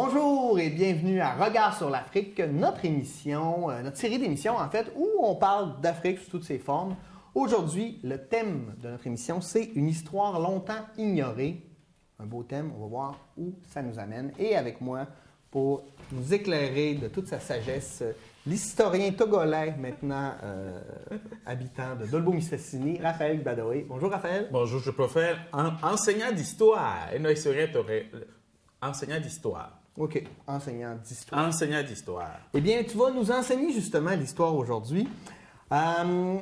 Bonjour et bienvenue à Regard sur l'Afrique, notre émission, notre série d'émissions en fait, où on parle d'Afrique sous toutes ses formes. Aujourd'hui, le thème de notre émission, c'est une histoire longtemps ignorée. Un beau thème, on va voir où ça nous amène. Et avec moi, pour nous éclairer de toute sa sagesse, l'historien togolais, maintenant habitant de Dolbeau-Mistassini, Raphaël Badoé. Bonjour Raphaël. Bonjour, je préfère enseignant d'histoire et non historien, enseignant d'histoire. OK, enseignant d'histoire. Enseignant d'histoire. Eh bien, tu vas nous enseigner justement l'histoire aujourd'hui. Quand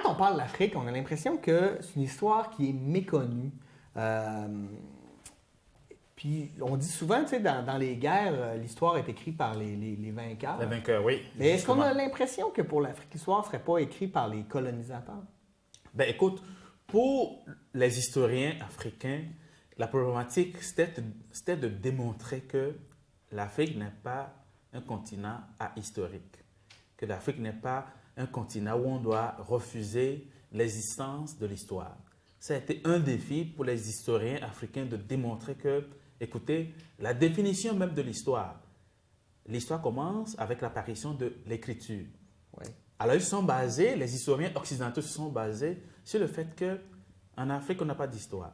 on parle d'Afrique, on a l'impression que c'est une histoire qui est méconnue. Puis on dit souvent, tu sais, dans les guerres, l'histoire est écrite par les vainqueurs. Les vainqueurs, oui. Mais est-ce qu'on a l'impression que pour l'Afrique, l'histoire ne serait pas écrite par les colonisateurs? Ben écoute, pour les historiens africains, la problématique, c'était de démontrer que l'Afrique n'est pas un continent ahistorique, que l'Afrique n'est pas un continent où on doit refuser l'existence de l'histoire. Ça a été un défi pour les historiens africains de démontrer que, écoutez, la définition même de l'histoire commence avec l'apparition de l'écriture. Oui. Alors, les historiens occidentaux se sont basés sur le fait qu'en Afrique, on n'a pas d'histoire.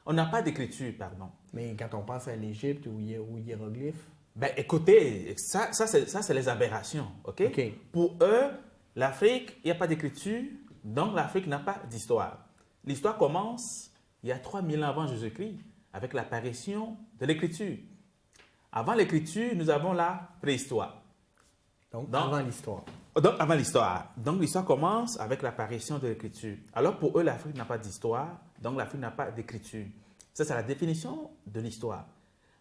On n'a pas d'écriture, pardon. Mais quand on pense à l'Égypte ou hiéroglyphes? Ben, écoutez, ça c'est les aberrations, OK? Pour eux, l'Afrique, il n'y a pas d'écriture, donc l'Afrique n'a pas d'histoire. L'histoire commence il y a 3000 ans avant Jésus-Christ, avec l'apparition de l'écriture. Avant l'écriture, nous avons la préhistoire. Donc avant l'histoire. Donc, avant l'histoire. Donc, l'histoire commence avec l'apparition de l'écriture. Alors, pour eux, l'Afrique n'a pas d'histoire, donc l'Afrique n'a pas d'écriture. Ça, c'est la définition de l'histoire.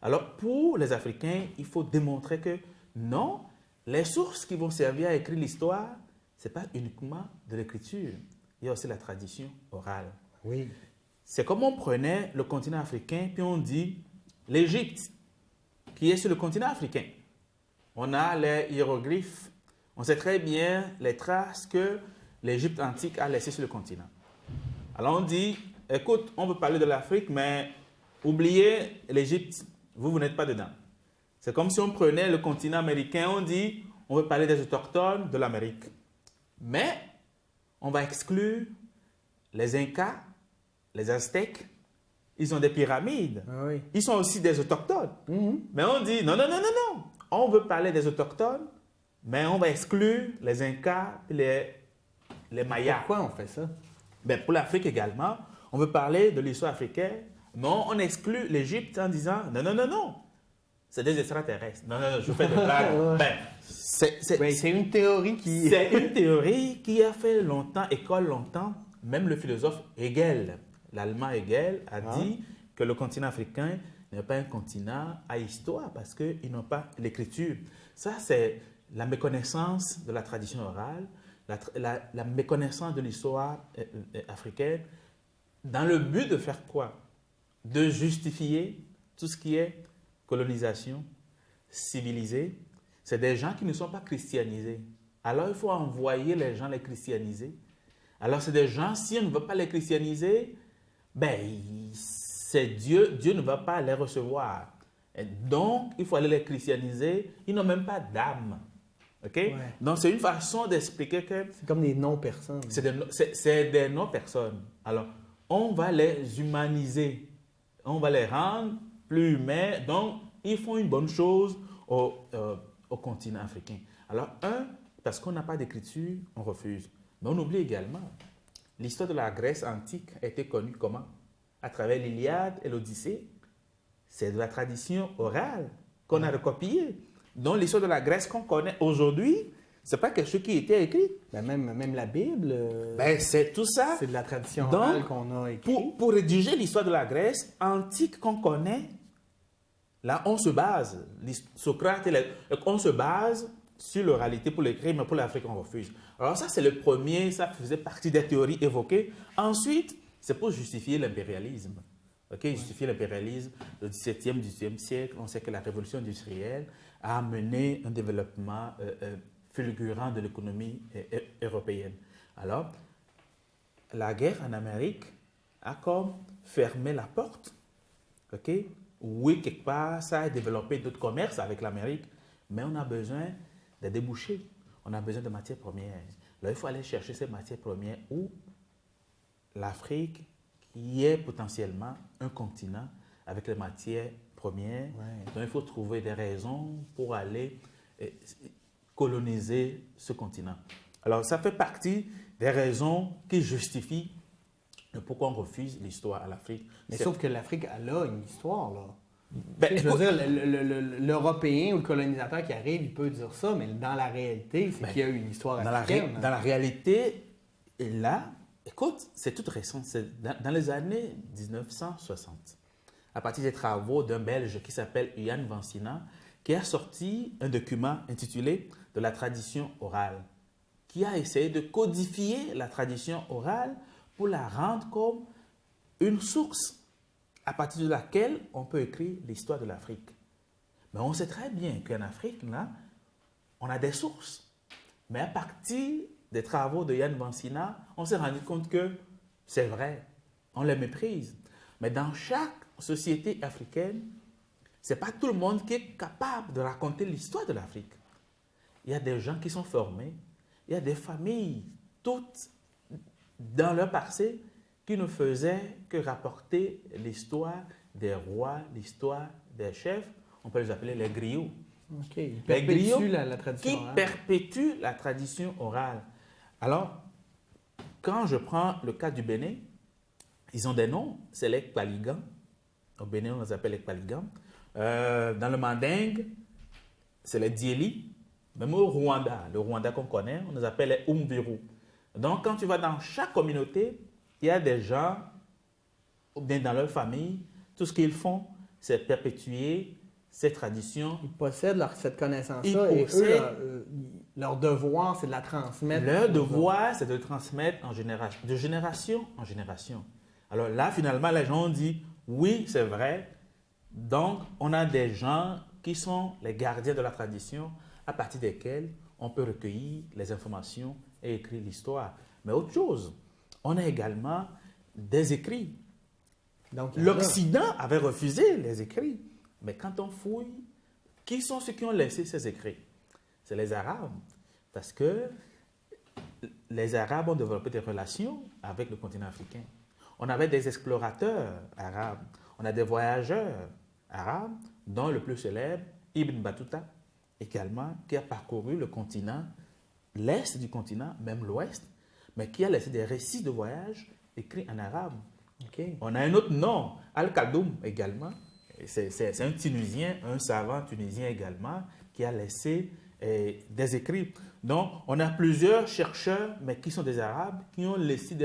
Alors, pour les Africains, il faut démontrer que non, les sources qui vont servir à écrire l'histoire, ce n'est pas uniquement de l'écriture. Il y a aussi la tradition orale. Oui. C'est comme on prenait le continent africain, puis on dit l'Égypte, qui est sur le continent africain. On a les hiéroglyphes. On sait très bien les traces que l'Égypte antique a laissées sur le continent. Alors on dit, écoute, on veut parler de l'Afrique, mais oubliez l'Égypte, vous n'êtes pas dedans. C'est comme si on prenait le continent américain, on dit, on veut parler des autochtones de l'Amérique. Mais on va exclure les Incas, les Aztèques, ils ont des pyramides. Ah oui. Ils sont aussi des autochtones. Mais on dit, non, on veut parler des autochtones, mais on va exclure les Incas et les Mayas. Pourquoi on fait ça? Ben, pour l'Afrique également, on veut parler de l'histoire africaine, mais on exclut l'Égypte en disant non, c'est des extraterrestres. Non, je fais des blagues. Ben, c'est une théorie qui... C'est une théorie qui a fait école longtemps. Même le philosophe Hegel, l'allemand Hegel, a dit que le continent africain n'est pas un continent à histoire parce qu'ils n'ont pas l'écriture. Ça, c'est la méconnaissance de la tradition orale, la méconnaissance de l'histoire africaine, dans le but de faire quoi? De justifier tout ce qui est colonisation, civilisé. C'est des gens qui ne sont pas christianisés. Alors, il faut envoyer les gens les christianiser. Alors, c'est des gens, si on ne veut pas les christianiser, ben, c'est Dieu ne va pas les recevoir. Et donc, il faut aller les christianiser. Ils n'ont même pas d'âme. OK? Ouais. Donc, c'est une façon d'expliquer que... C'est comme des non-personnes. C'est des non-personnes. Alors, on va les humaniser. On va les rendre plus humains. Donc, ils font une bonne chose au continent africain. Alors, parce qu'on n'a pas d'écriture, on refuse. Mais on oublie également, l'histoire de la Grèce antique a été connue comment? À travers l'Iliade et l'Odyssée. C'est de la tradition orale qu'on a recopiée. Donc, l'histoire de la Grèce qu'on connaît aujourd'hui, ce n'est pas quelque chose qui était écrit. Ben même la Bible, c'est tout ça. C'est de la tradition orale qu'on a écrite. Pour rédiger l'histoire de la Grèce antique qu'on connaît, là, on se base. Socrate, on se base sur l'oralité pour l'écrire, mais pour l'Afrique, on refuse. Alors ça, c'est le premier, ça faisait partie des théories évoquées. Ensuite, c'est pour justifier l'impérialisme. Justifier l'impérialisme, le XVIIe, XVIIIe siècle, on sait que la révolution industrielle a amené un développement fulgurant de l'économie européenne. Alors, la guerre en Amérique a comme fermé la porte oui, quelque part, ça a développé d'autres commerces avec l'Amérique, mais on a besoin de débouchés. On a besoin de matières premières. Alors, il faut aller chercher ces matières premières où l'Afrique, qui est potentiellement un continent avec les matières premières, donc il faut trouver des raisons pour aller coloniser ce continent. Alors, ça fait partie des raisons qui justifient pourquoi on refuse l'histoire à l'Afrique. Mais sauf que l'Afrique, elle a une histoire, là. Ben, Je veux dire, l'Européen ou le colonisateur qui arrive, il peut dire ça, mais dans la réalité, c'est qu'il y a eu une histoire africaine. Dans la réalité, et là, écoute, c'est tout récent. C'est dans les années 1960, à partir des travaux d'un Belge qui s'appelle Jan van Sina, qui a sorti un document intitulé « De la tradition orale », qui a essayé de codifier la tradition orale pour la rendre comme une source à partir de laquelle on peut écrire l'histoire de l'Afrique. Mais on sait très bien qu'en Afrique, là, on a des sources. Mais à partir des travaux de Jan van Sina, on s'est rendu compte que c'est vrai, on les méprise. Mais dans chaque société africaine, ce n'est pas tout le monde qui est capable de raconter l'histoire de l'Afrique. Il y a des gens qui sont formés, il y a des familles, toutes dans leur passé, qui ne faisaient que rapporter l'histoire des rois, l'histoire des chefs. On peut les appeler les griots. Okay. Les griots la tradition qui orale. perpétuent la tradition orale. Alors, quand je prends le cas du Bénin, ils ont des noms, c'est les Kpaligans. Au Bénin, on les appelle les Kpaligans. Dans le Mandingue, c'est les Dieli. Même au Rwanda, le Rwanda qu'on connaît, on les appelle les Umviru. Donc, quand tu vas dans chaque communauté, il y a des gens, ou bien dans leur famille, tout ce qu'ils font, c'est perpétuer ces traditions. Ils possèdent cette connaissance-là et eux, leur devoir, c'est de la transmettre. Leur devoir, c'est de le transmettre de génération en génération. Alors là, finalement, les gens ont dit, oui, c'est vrai. Donc, on a des gens qui sont les gardiens de la tradition à partir desquels on peut recueillir les informations et écrire l'histoire. Mais autre chose, on a également des écrits. L'Occident avait refusé les écrits. Mais quand on fouille, qui sont ceux qui ont laissé ces écrits? C'est les Arabes. Parce que les Arabes ont développé des relations avec le continent africain. On avait des explorateurs arabes, on a des voyageurs arabes, dont le plus célèbre, Ibn Battuta, également, qui a parcouru le continent, l'est du continent, même l'ouest, mais qui a laissé des récits de voyage écrits en arabe. Okay. On a un autre nom, Al-Khaldoum également. C'est un Tunisien, un savant tunisien également, qui a laissé des écrits. Donc, on a plusieurs chercheurs, mais qui sont des Arabes, qui ont laissé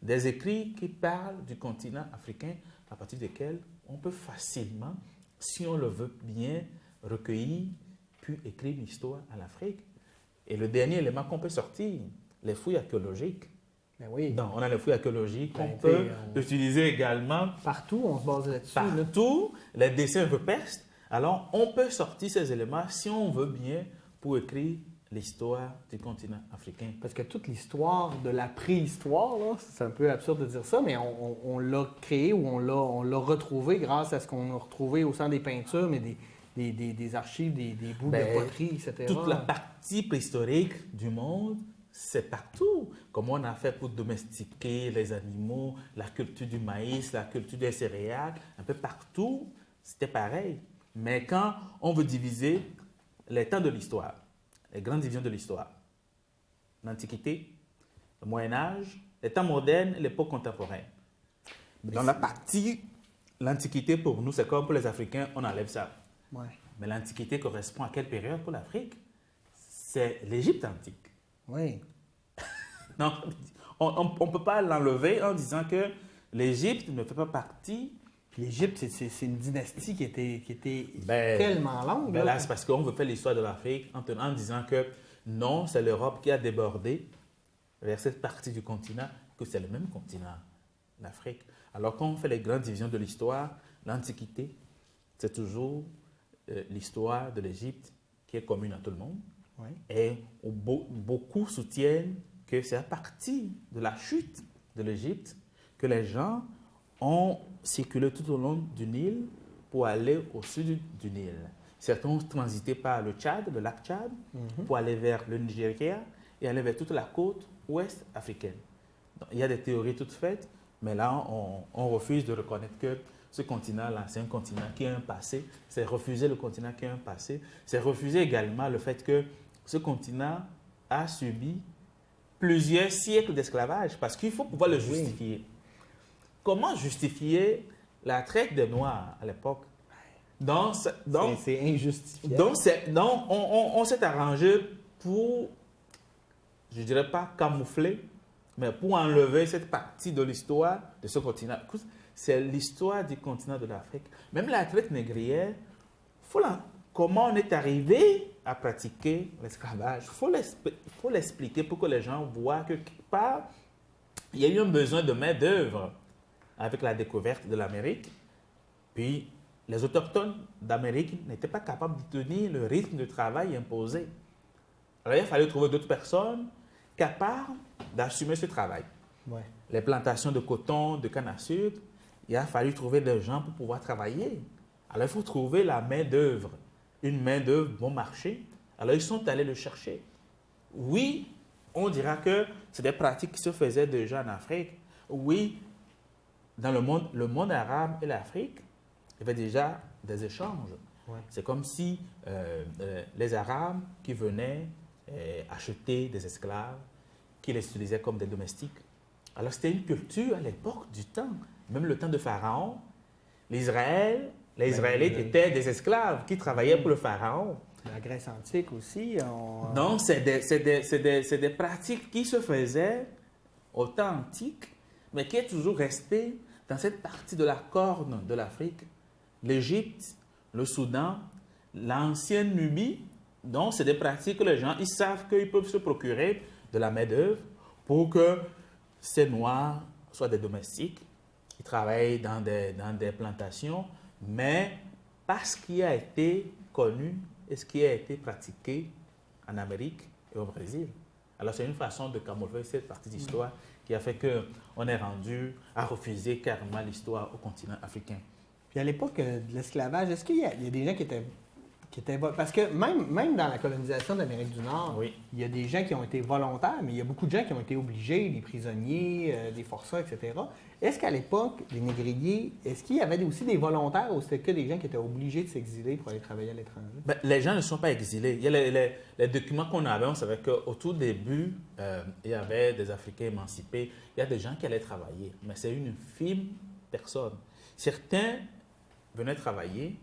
des écrits qui parlent du continent africain, à partir desquels on peut facilement, si on le veut bien, recueillir, puis écrire une histoire à l'Afrique. Et le dernier élément qu'on peut sortir, les fouilles archéologiques. Ben oui. Donc, on a les fouilles archéologiques qu'on peut utiliser également. Partout, on se base là-dessus. Partout, les dessins rupestres. Alors, on peut sortir ces éléments, si on veut bien, pour écrire l'histoire du continent africain. Parce que toute l'histoire de la préhistoire, là, c'est un peu absurde de dire ça, mais on l'a créé ou on l'a retrouvé grâce à ce qu'on a retrouvé au sein des peintures, mais des archives, des bouts de poterie, etc. Toute la partie préhistorique du monde, c'est partout. Comment on a fait pour domestiquer les animaux, la culture du maïs, la culture des céréales, un peu partout, c'était pareil. Mais quand on veut diviser les temps de l'histoire, les grandes divisions de l'histoire, l'Antiquité, le Moyen-Âge, les temps modernes et l'époque contemporaine. Dans la partie, l'Antiquité pour nous, c'est comme pour les Africains, on enlève ça. Ouais. Mais l'Antiquité correspond à quelle période pour l'Afrique? C'est l'Égypte antique. Oui. Non, on ne peut pas l'enlever en disant que l'Égypte ne fait pas partie. Puis l'Égypte, c'est une dynastie qui était tellement longue. Ben là, c'est parce qu'on veut faire l'histoire de l'Afrique en disant que non, c'est l'Europe qui a débordé vers cette partie du continent, que c'est le même continent, l'Afrique. Alors quand on fait les grandes divisions de l'histoire, l'Antiquité, c'est toujours l'histoire de l'Égypte qui est commune à tout le monde. Oui. Et beaucoup soutiennent que c'est à partir de la chute de l'Égypte que les gens ont circulé tout au long du Nil pour aller au sud du Nil. Certains ont transité par le Tchad, le lac Tchad, pour aller vers le Nigeria et aller vers toute la côte ouest africaine. Donc, il y a des théories toutes faites, mais là, on refuse de reconnaître que ce continent-là, c'est un continent qui a un passé. C'est refuser le continent qui a un passé. C'est refuser également le fait que ce continent a subi plusieurs siècles d'esclavage, parce qu'il faut pouvoir le justifier. Comment justifier la traite des Noirs à l'époque? C'est injustifiable. Donc, on s'est arrangé pour, je ne dirais pas camoufler, mais pour enlever cette partie de l'histoire de ce continent. C'est l'histoire du continent de l'Afrique. Même la traite négrière, comment on est arrivé à pratiquer l'esclavage. Il faut l'expliquer pour que les gens voient que quelque part, il y a eu un besoin de main-d'œuvre avec la découverte de l'Amérique. Puis, les autochtones d'Amérique n'étaient pas capables de tenir le rythme de travail imposé. Alors, il a fallu trouver d'autres personnes capables d'assumer ce travail. Ouais. Les plantations de coton, de canne à sucre, il a fallu trouver des gens pour pouvoir travailler. Alors, il faut trouver la main-d'œuvre, une main-d'œuvre bon marché. Alors, ils sont allés le chercher. Oui, on dira que c'est des pratiques qui se faisaient déjà en Afrique. Oui, dans le monde arabe et l'Afrique, il y avait déjà des échanges. Ouais. C'est comme si les Arabes qui venaient acheter des esclaves, qui les utilisaient comme des domestiques. Alors, c'était une culture à l'époque du temps, même le temps de Pharaon. Les Israélites étaient des esclaves qui travaillaient pour le Pharaon. La Grèce antique aussi. Donc, c'est des pratiques qui se faisaient au temps antique, mais qui est toujours resté dans cette partie de la corne de l'Afrique. L'Égypte, le Soudan, l'ancienne Nubie. Donc, c'est des pratiques que les gens, ils savent qu'ils peuvent se procurer de la main-d'œuvre pour que ces Noirs soient des domestiques. Ils travaillent dans des plantations, mais pas ce qui a été connu et ce qui a été pratiqué en Amérique et au Brésil. Alors, c'est une façon de camoufler cette partie d'histoire qui a fait qu'on est rendu à refuser carrément l'histoire au continent africain. Puis à l'époque de l'esclavage, est-ce qu'il y a des gens qui étaient... Parce que même dans la colonisation d'Amérique du Nord, oui, il y a des gens qui ont été volontaires, mais il y a beaucoup de gens qui ont été obligés, des prisonniers, des forçats, etc. Est-ce qu'à l'époque, les négriers, est-ce qu'il y avait aussi des volontaires ou c'était que des gens qui étaient obligés de s'exiler pour aller travailler à l'étranger? Ben, les gens ne sont pas exilés. Il y a les documents qu'on avait, on savait qu'au tout début, il y avait des Africains émancipés. Il y a des gens qui allaient travailler, mais c'est une infime personne. Certains venaient travailler,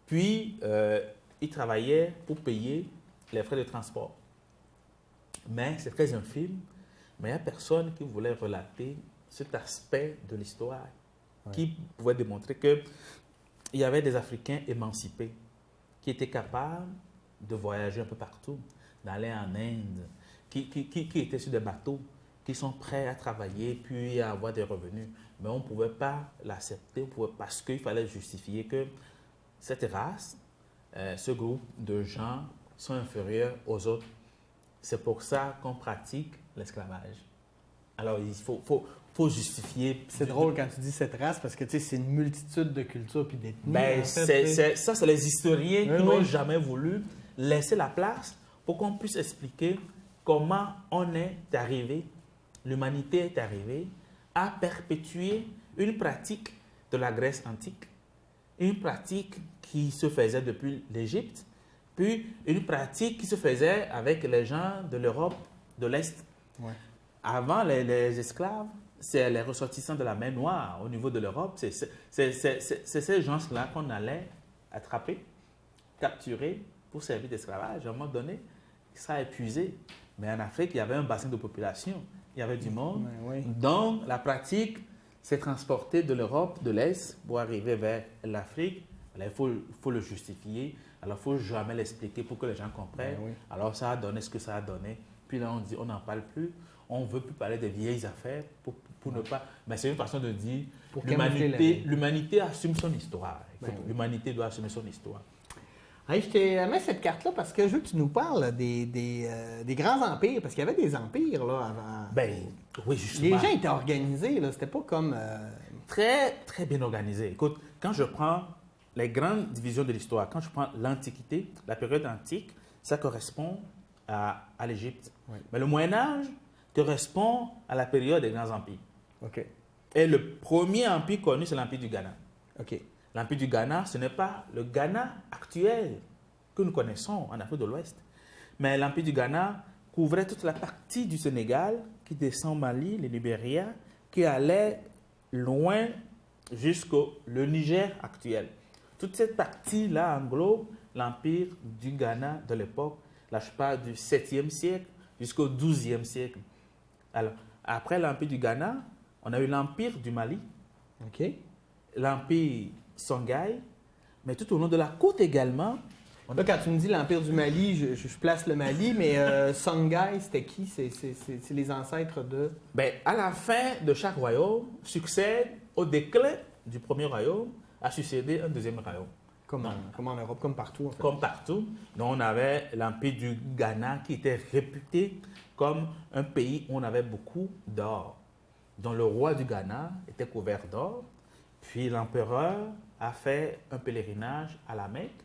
puis ils travaillaient pour payer les frais de transport. Mais c'est très infime, mais il n'y a personne qui voulait relater cet aspect de l'histoire, qui pouvait démontrer qu'il y avait des Africains émancipés qui étaient capables de voyager un peu partout, d'aller en Inde, qui étaient sur des bateaux, qui sont prêts à travailler puis à avoir des revenus. Mais on ne pouvait pas l'accepter parce qu'il fallait justifier que cette race, ce groupe de gens sont inférieurs aux autres. C'est pour ça qu'on pratique l'esclavage. Alors, il faut justifier. C'est drôle quand tu dis cette race parce que c'est une multitude de cultures puis d'ethnies. Ben, ça, c'est les historiens qui n'ont jamais voulu laisser la place pour qu'on puisse expliquer comment on est arrivé, l'humanité est arrivée à perpétuer une pratique de la Grèce antique, une pratique qui se faisait depuis l'Égypte, puis une pratique qui se faisait avec les gens de l'Europe de l'Est. Ouais. Avant, les esclaves, c'est les ressortissants de la mer Noire au niveau de l'Europe. C'est ces gens-là qu'on allait attraper, capturer pour servir d'esclavage. À un moment donné, ça a épuisé. Mais en Afrique, il y avait un bassin de population, il y avait du monde. Ouais, donc, la pratique s'est transportée de l'Europe de l'Est pour arriver vers l'Afrique. Alors, il faut le justifier. Alors, il ne faut jamais l'expliquer pour que les gens comprennent. Alors, ça a donné ce que ça a donné. Puis là, on dit, on n'en parle plus. On ne veut plus parler des vieilles affaires pour ne pas... Mais c'est une façon de dire, l'humanité assume son histoire. L'humanité doit assumer son histoire. Hey, je t'ai mis cette carte-là parce que je veux que tu nous parles des grands empires, parce qu'il y avait des empires là, avant. Ben, oui, justement. Les gens étaient organisés, là. C'était pas comme... très, très bien organisé. Écoute, quand je prends les grandes divisions de l'histoire, quand je prends l'Antiquité, la période antique, ça correspond à l'Égypte. Oui. Mais le Moyen-Âge correspond à la période des grands empires. OK. Et le premier empire connu, c'est l'Empire du Ghana. OK. L'Empire du Ghana, ce n'est pas le Ghana actuel que nous connaissons en Afrique de l'Ouest. Mais l'Empire du Ghana couvrait toute la partie du Sénégal qui descend au Mali, le Libéria, qui allait loin jusqu'au Niger actuel. Toute cette partie-là englobe l'Empire du Ghana de l'époque. Là, je parle du 7e siècle jusqu'au 12e siècle. Alors, après l'Empire du Ghana, on a eu l'Empire du Mali, OK. l'Empire Songhai, mais tout au long de la côte également. Là, quand tu me dis l'Empire du Mali, je place le Mali, mais Songhai, c'était qui? C'est les ancêtres de... Ben, à la fin de chaque royaume, succède au déclin du premier royaume, a succédé un deuxième royaume. Comme en Europe, comme partout, en fait. Comme partout. Donc, on avait l'Empire du Ghana qui était réputé comme un pays où on avait beaucoup d'or. Donc, le roi du Ghana était couvert d'or. Puis, l'empereur a fait un pèlerinage à la Mecque.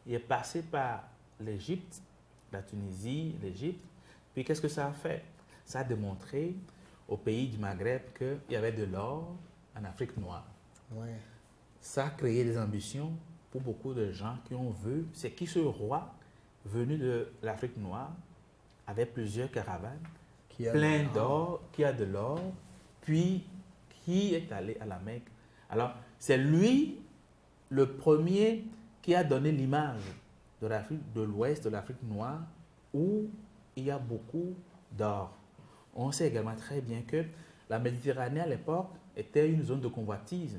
Il est passé par l'Égypte, la Tunisie, l'Égypte. Puis, qu'est-ce que ça a fait? Ça a démontré au pays du Maghreb qu'il y avait de l'or en Afrique noire. Ouais. Ça a créé des ambitions pour beaucoup de gens qui ont vu, c'est qui ce roi venu de l'Afrique noire avec plusieurs caravanes, plein d'or, qui a de l'or, puis qui est allé à la Mecque. Alors, c'est lui le premier qui a donné l'image de l'Afrique de l'Ouest, de l'Afrique noire, où il y a beaucoup d'or. On sait également très bien que la Méditerranée à l'époque était une zone de convoitise.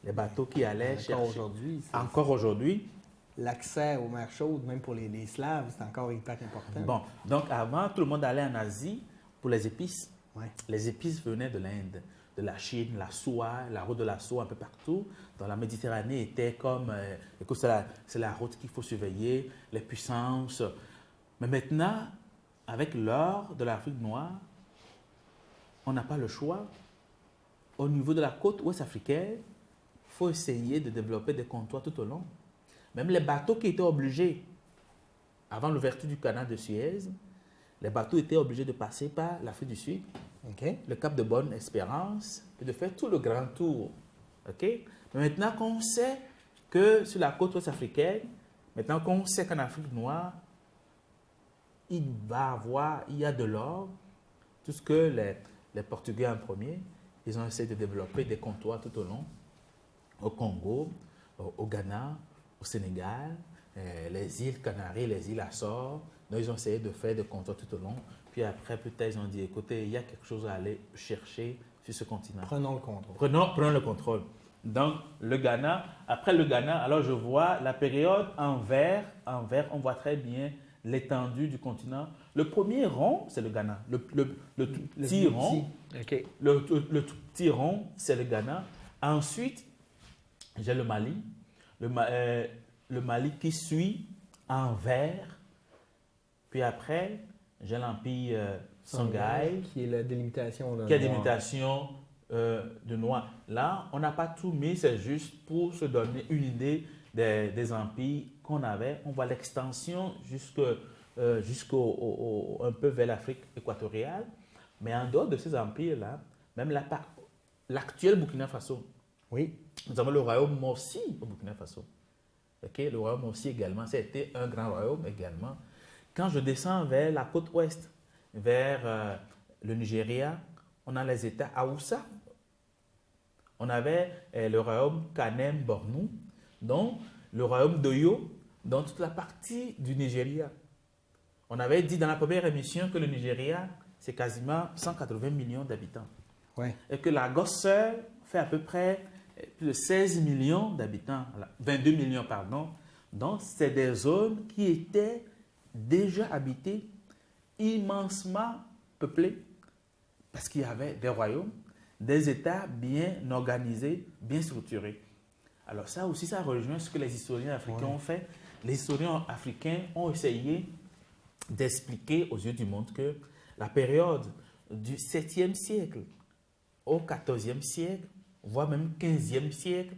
Les bateaux qui allaient chercher. Encore aujourd'hui. L'accès aux mers chaudes, même pour les Slaves, c'est encore hyper important. Bon, donc avant, tout le monde allait en Asie pour les épices. Ouais. Les épices venaient de l'Inde, de la Chine, la soie, la route de la soie un peu partout. Dans la Méditerranée était comme, écoute, c'est la route qu'il faut surveiller, les puissances. Mais maintenant, avec l'or de l'Afrique noire, on n'a pas le choix. Au niveau de la côte ouest africaine, il faut essayer de développer des comptoirs tout au long. Même les bateaux qui étaient obligés, avant l'ouverture du canal de Suez, les bateaux étaient obligés de passer par l'Afrique du Sud, le Cap de Bonne-Espérance, et de faire tout le grand tour. Mais maintenant qu'on sait que sur la côte ouest africaine, maintenant qu'on sait qu'en Afrique noire, il y a de l'or, tout ce que les Portugais en premier, ils ont essayé de développer des comptoirs tout au long, au Congo, au Ghana, au Sénégal, les îles Canaries, les îles Açores. Donc, ils ont essayé de faire des comptoirs tout au long. Puis après, peut-être, ils ont dit, écoutez, il y a quelque chose à aller chercher sur ce continent. Prenons le contrôle. Prenons le contrôle. Donc, le Ghana, après le Ghana, alors je vois la période en vert, on voit très bien l'étendue du continent. Le premier rond, c'est le Ghana. Le tout petit rond, le tout petit rond, c'est le Ghana. Ensuite, j'ai le Mali. Le Mali qui suit en vert. Puis après, j'ai l'Empire Songhai. Qui est la délimitation de qui a la délimitation de noir. Là, on n'a pas tout mis, c'est juste pour se donner une idée des empires qu'on avait. On voit l'extension jusqu'au un peu vers l'Afrique équatoriale. Mais en dehors de ces empires-là, même l'actuel Burkina Faso. Oui. Nous avons le royaume Morsi au Burkina Faso. Le royaume Morsi également, c'était un grand royaume également. Quand je descends vers la côte ouest, vers le Nigeria, on a les États Haoussa. On avait le royaume Kanem Bornou, donc le royaume d'Oyo, dans toute la partie du Nigeria. On avait dit dans la première émission que le Nigeria, c'est quasiment 180 millions d'habitants. Ouais. Et que la Gosseur fait à peu près plus de 16 millions d'habitants, 22 millions, pardon. Donc, c'est des zones qui étaient déjà habitées, immensement peuplées, parce qu'il y avait des royaumes, des États bien organisés, bien structurés. Alors ça aussi, ça rejoint ce que les historiens africains ont fait. Les historiens africains ont essayé d'expliquer aux yeux du monde que la période du 7e siècle au 14e siècle, voire même 15e siècle,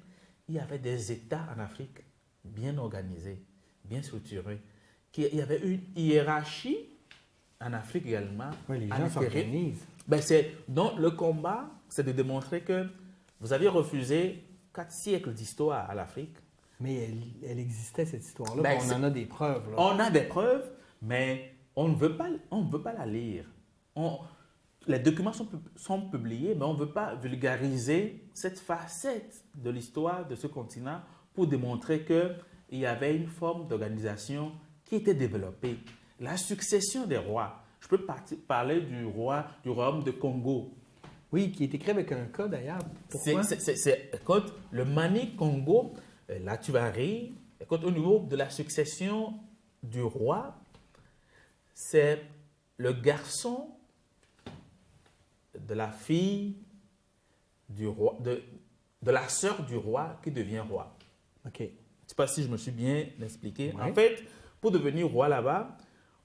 il y avait des États en Afrique bien organisés, bien structurés. Il y avait une hiérarchie en Afrique également. Oui, les à gens l'intérieur. s'organisent. Donc, le combat, c'est de démontrer que vous aviez refusé 4 siècles d'histoire à l'Afrique. Mais elle existait, cette histoire-là. Ben, on en a des preuves. Là. On a des preuves, mais on ne veut pas la lire. Les documents sont publiés, mais on ne veut pas vulgariser cette facette de l'histoire de ce continent pour démontrer qu'il y avait une forme d'organisation qui était développée. La succession des rois. Je peux parler du royaume de Congo. Oui, qui est écrit avec un cas d'ailleurs. Pourquoi? Écoute, le Mani Congo, là tu vas rire, écoute, au niveau de la succession du roi, c'est le garçon de la fille du roi, de la sœur du roi qui devient roi. OK. Je ne sais pas si je me suis bien expliqué. Ouais. En fait, pour devenir roi là-bas,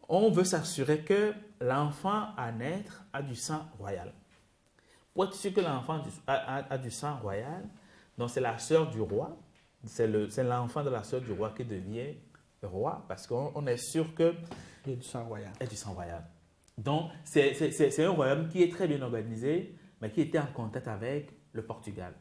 on veut s'assurer que l'enfant à naître a du sang royal. Pour être sûr que l'enfant a du sang royal, donc c'est la sœur du roi, c'est l'enfant de la sœur du roi qui devient roi, parce qu'on est sûr que Il y a du sang royal. et du sang royal. Donc, c'est un royaume qui est très bien organisé, mais qui était en contact avec le Portugal.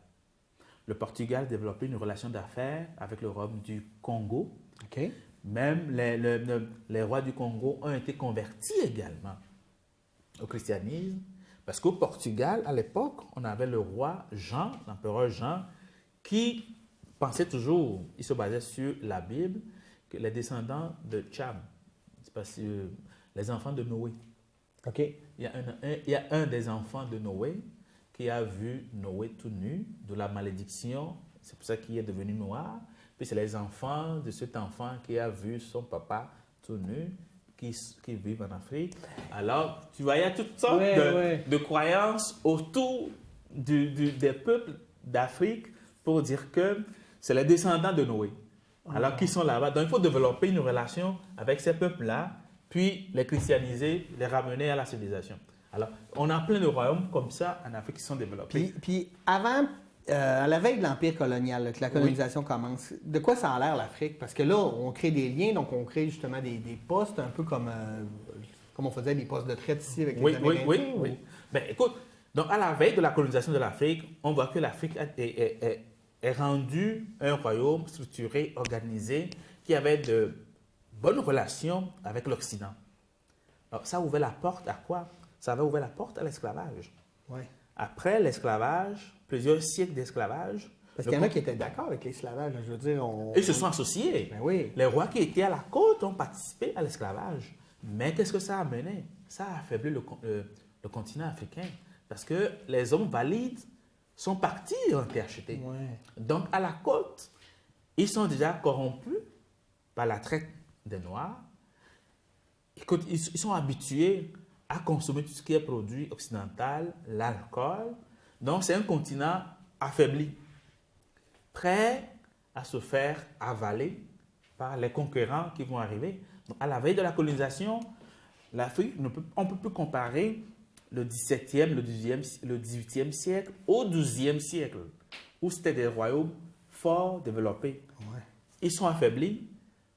Le Portugal développait une relation d'affaires avec le royaume du Congo. OK. Même les rois du Congo ont été convertis également au christianisme. Parce qu'au Portugal, à l'époque, on avait le roi Jean, l'empereur Jean, qui pensait toujours, il se basait sur la Bible, que les descendants de Cham, c'est pas si, les enfants de Noé. OK. Il y a un des enfants de Noé qui a vu Noé tout nu, de la malédiction, c'est pour ça qu'il est devenu noir. Puis c'est les enfants de cet enfant qui a vu son papa tout nu, qui vivent en Afrique. Alors, tu vois, il y a toutes sortes de croyances autour des peuples d'Afrique pour dire que c'est les descendants de Noé. Alors qu'ils sont là-bas. Donc, il faut développer une relation avec ces peuples-là, puis les christianiser, les ramener à la civilisation. Alors, on a plein de royaumes comme ça en Afrique qui sont développés. Puis avant, à la veille de l'Empire colonial, là, que la colonisation commence, de quoi ça a l'air l'Afrique? Parce que là, on crée des liens, donc on crée justement des postes, un peu comme on faisait des postes de traite ici avec les Amérindiens. Oui. Ben, écoute, donc à la veille de la colonisation de l'Afrique, on voit que l'Afrique est rendue un royaume structuré, organisé, qui avait de bonnes relations avec l'Occident. Alors, ça a ouvert la porte à quoi? Ça avait ouvert la porte à l'esclavage. Ouais. Après l'esclavage, plusieurs siècles d'esclavage. Parce qu'il y en a qui étaient d'accord avec l'esclavage, je veux dire. Ils se sont associés. Ben oui. Les rois qui étaient à la côte ont participé à l'esclavage. Mais qu'est-ce que ça a amené? Ça a affaibli le continent africain. Parce que les hommes valides sont partis en été achetés. Ouais. Donc, à la côte, ils sont déjà corrompus par la traite des Noirs. Écoute, ils sont habitués à consommer tout ce qui est produit occidental, l'alcool. Donc, c'est un continent affaibli, prêt à se faire avaler par les concurrents qui vont arriver. Donc, à la veille de la colonisation, l'Afrique, on ne peut plus comparer le 17e, le 18e siècle au 12e siècle, où c'était des royaumes forts, développés. Ouais. Ils sont affaiblis,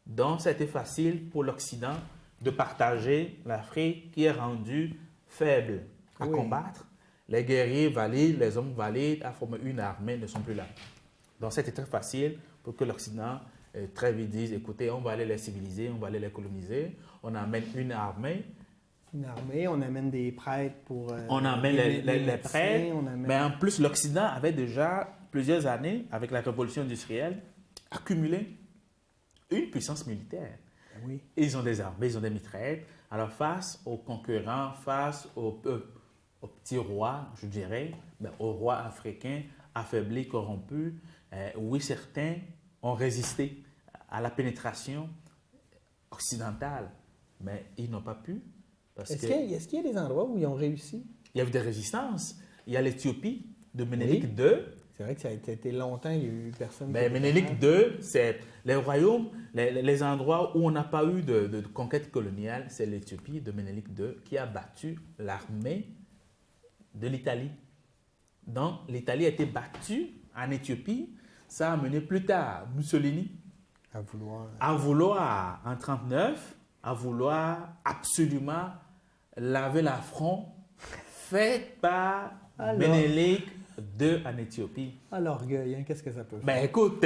donc ça a été facile pour l'Occident de partager l'Afrique qui est rendue faible à combattre. Les guerriers valides, les hommes valides à former une armée ne sont plus là. Donc c'était très facile pour que l'Occident très vite dise, écoutez, on va aller les civiliser, on va aller les coloniser, on amène une armée. Une armée, on amène des prêtres pour... on amène les prêtres, mais en plus l'Occident avait déjà plusieurs années, avec la révolution industrielle, accumulé une puissance militaire. Oui. Ils ont des armées, ils ont des mitraillettes. Alors face aux concurrents, face aux petits rois, je dirais, aux rois africains affaiblis, corrompus, oui, certains ont résisté à la pénétration occidentale, mais ils n'ont pas pu. Est-ce qu'il y a des endroits où ils ont réussi? Il y a eu des résistances. Il y a l'Éthiopie de Ménélique II. C'est vrai que ça a été longtemps, il n'y a eu personne. Mais Ménélique II, c'est les royaumes, les endroits où on n'a pas eu de conquête coloniale, c'est l'Éthiopie de Ménélique II qui a battu l'armée de l'Italie. Donc, l'Italie a été battue en Éthiopie. Ça a amené plus tard Mussolini À vouloir. en 1939, à vouloir absolument laver l'affront fait par Alors. Ménélique II en Éthiopie. Ah, l'orgueil, hein, qu'est-ce que ça peut faire? Ben écoute,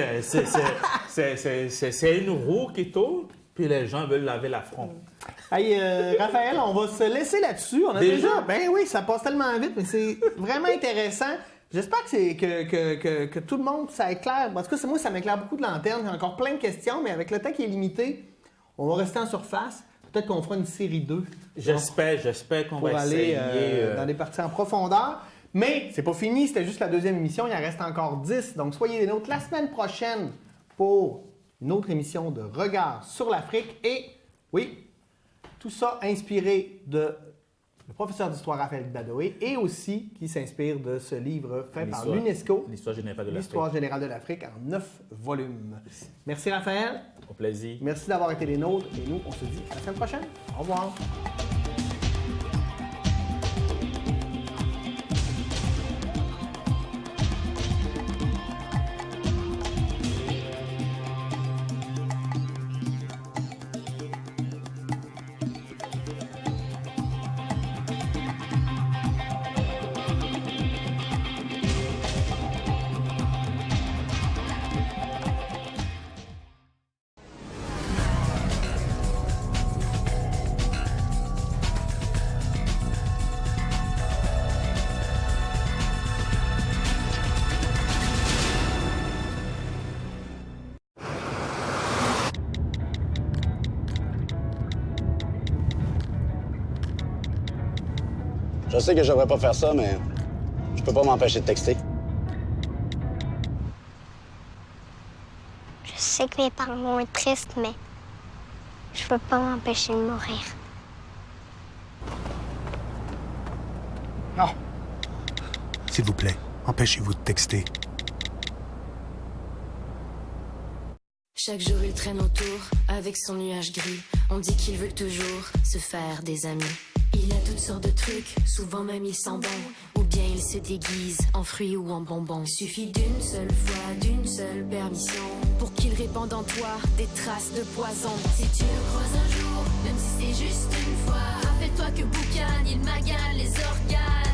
c'est une roue qui tourne, puis les gens veulent laver l'affront. Hey, Raphaël, on va se laisser là-dessus. On a déjà... Ben oui, ça passe tellement vite, mais c'est vraiment intéressant. J'espère que tout le monde, ça éclaire. En tout cas, moi, ça m'éclaire beaucoup de lanternes. J'ai encore plein de questions, mais avec le temps qui est limité, on va rester en surface. Peut-être qu'on fera une série 2. J'espère qu'on Pour va aller essayer. dans des parties en profondeur. Mais c'est pas fini, c'était juste la deuxième émission. Il en reste encore 10. Donc, soyez des nôtres la semaine prochaine pour une autre émission de Regard sur l'Afrique. Et oui, tout ça inspiré de le professeur d'histoire Raphaël Badoé et aussi qui s'inspire de ce livre fait par l'UNESCO, L'histoire générale de l'Afrique. L'histoire générale de l'Afrique en 9 volumes. Merci Raphaël. Au plaisir. Merci d'avoir été les nôtres. Et nous, on se dit à la semaine prochaine. Au revoir. Je sais que je devrais pas faire ça, mais je peux pas m'empêcher de texter. Je sais que mes parents vont être tristes, mais je peux pas m'empêcher de mourir. Non. S'il vous plaît, empêchez-vous de texter. Chaque jour il traîne autour avec son nuage gris. On dit qu'il veut toujours se faire des amis. Il a toutes sortes de trucs, souvent même il sent bon. Ou bien il se déguise en fruits ou en bonbons. Il suffit d'une seule fois, d'une seule permission pour qu'il répande en toi des traces de poison. Si tu le croises un jour, même si c'est juste une fois, rappelle-toi que Boucan, il magane les organes.